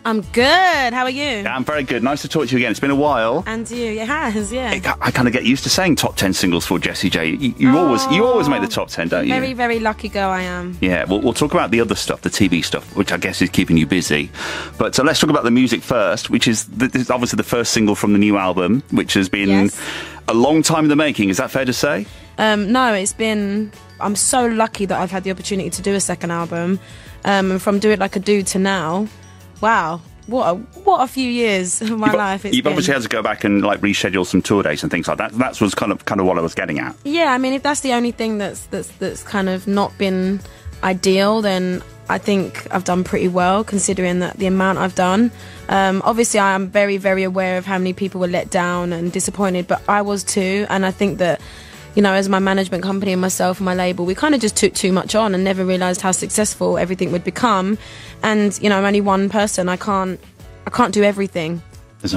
I'm good. How are you? Yeah, I'm very good. Nice to talk to you again. It's been a while. And you. It has, yeah. I kind of get used to saying top 10 singles for Jessie J. You always make the top 10, don't you? Very, very lucky girl I am. Yeah, we'll talk about the other stuff, the TV stuff, which I guess is keeping you busy. But let's talk about the music first, which is obviously the first single from the new album, which has been a long time in the making. Is that fair to say? No, it's been... I'm so lucky that I've had the opportunity to do a second album. And from Do It Like a Dude to now, wow, what a few years of my life it's You've obviously had to go back and like reschedule some tour dates and things like that. That was kind of what I was getting at. Yeah, I mean, if that's the only thing that's kind of not been ideal, then I think I've done pretty well considering that the amount I've done. Obviously, I am very, very aware of how many people were let down and disappointed, but I was too, and I think that, you know, as my management company and myself and my label, we kind of just took too much on and never realised how successful everything would become. And, you know, I'm only one person. I can't do everything. There's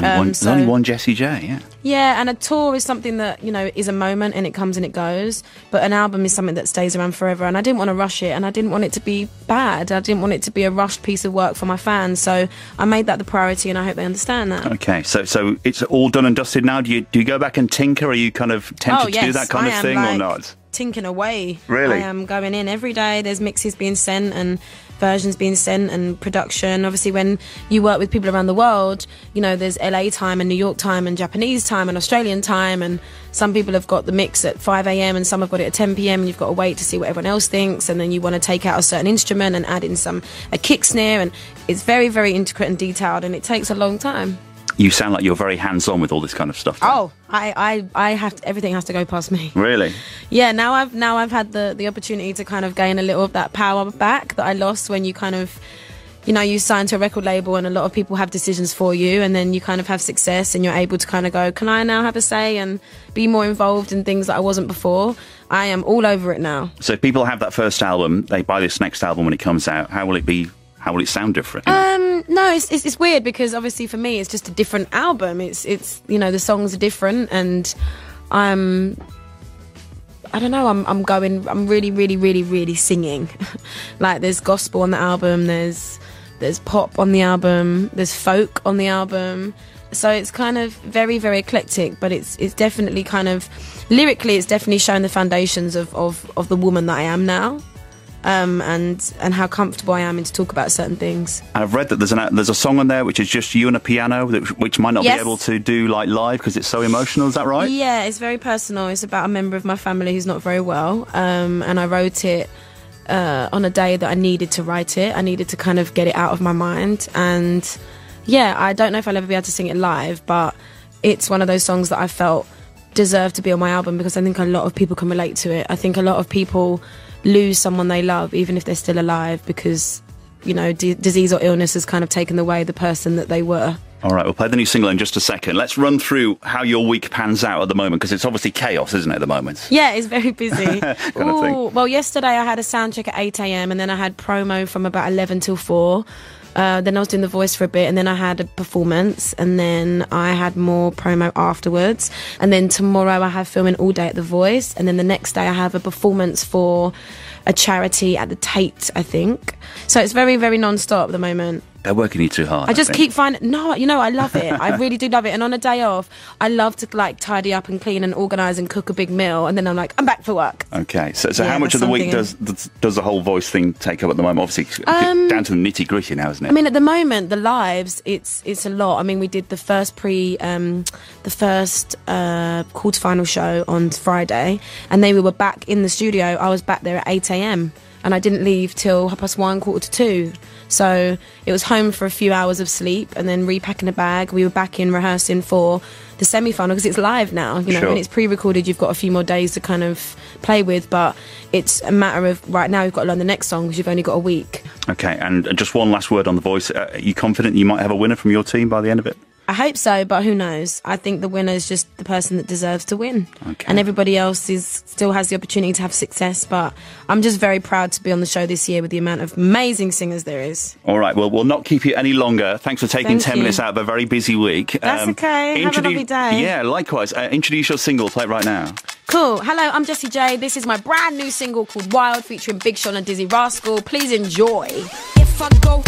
only one Jessie J, yeah. Yeah, and a tour is something that, you know, is a moment and it comes and it goes. But an album is something that stays around forever. And I didn't want to rush it, and I didn't want it to be bad. I didn't want it to be a rushed piece of work for my fans. So I made that the priority, and I hope they understand that. Okay, so it's all done and dusted now. Do you go back and tinker? Are you kind of tempted to do that kind of thing or not? Tinkering away. Really? I am going in every day. There's mixes being sent and versions being sent and production. Obviously, when you work with people around the world, you know, there's LA time and New York time and Japanese time and Australian time, and some people have got the mix at 5 a.m. and some have got it at 10 p.m. and you've got to wait to see what everyone else thinks, and then you want to take out a certain instrument and add in a kick snare, and it's very, very intricate and detailed, and it takes a long time. You sound like you're very hands-on with all this kind of stuff. Then. Oh, I have to, everything has to go past me. Really? Yeah. Now I've had the opportunity to kind of gain a little of that power back that I lost when you kind of, you know, you sign to a record label and a lot of people have decisions for you, and then you kind of have success and you're able to kind of go, can I now have a say and be more involved in things that I wasn't before? I am all over it now. So if people have that first album, they buy this next album when it comes out, how will it be? How will it sound different? No, it's weird because obviously for me it's just a different album. It's you know, the songs are different, and I don't know, I'm really, really, really, really singing. Like, there's gospel on the album, there's pop on the album, there's folk on the album. So it's kind of very, very eclectic, but it's definitely kind of lyrically, it's definitely shown the foundations of the woman that I am now. And how comfortable I am in to talk about certain things. I've read that there's a song on there which is just you and a piano, which might not be able to do like live because it's so emotional. Is that right? Yeah, it's very personal. It's about a member of my family who's not very well, and I wrote it on a day that I needed to write it. I needed to kind of get it out of my mind, and yeah, I don't know if I'll ever be able to sing it live, but it's one of those songs that I felt deserved to be on my album because I think a lot of people can relate to it. I think a lot of people lose someone they love even if they're still alive because, you know, disease or illness has kind of taken away the person that they were. All right, we'll play the new single in just a second. Let's run through how your week pans out at the moment, because it's obviously chaos, isn't it, at the moment? Yeah, it's very busy. kind of thing. Well, yesterday I had a sound check at 8 a.m. and then I had promo from about 11 till 4. Then I was doing The Voice for a bit, and then I had a performance, and then I had more promo afterwards, and then tomorrow I have filming all day at The Voice, and then the next day I have a performance for a charity at the Tate, I think. So it's very, very non-stop at the moment. They're working you too hard. I just keep finding... No, you know, I love it. I really do love it. And on a day off, I love to, like, tidy up and clean and organise and cook a big meal. And then I'm like, I'm back for work. Okay. So yeah, how much of the week does the whole voice thing take up at the moment? Obviously, down to the nitty-gritty now, isn't it? I mean, at the moment, the lives, it's a lot. I mean, we did the first quarter-final show on Friday. And then we were back in the studio. I was back there at 8 a.m. and I didn't leave till 1:30, 1:45. So it was home for a few hours of sleep and then repacking a bag. We were back in rehearsing for the semi-final because it's live now. You know, when it's pre-recorded, you've got a few more days to kind of play with, but it's a matter of right now you've got to learn the next song because you've only got a week. Okay, and just one last word on The Voice. Are you confident you might have a winner from your team by the end of it? I hope so, but who knows? I think the winner is just the person that deserves to win. Okay. And everybody else still has the opportunity to have success, but I'm just very proud to be on the show this year with the amount of amazing singers there is. All right, well, we'll not keep you any longer. Thanks for taking 10 minutes out of a very busy week. That's okay. Have a lovely day. Yeah, likewise. Introduce your single. Play it right now. Cool. Hello, I'm Jessie J. This is my brand new single called Wild featuring Big Sean and Dizzy Rascal. Please enjoy. If I go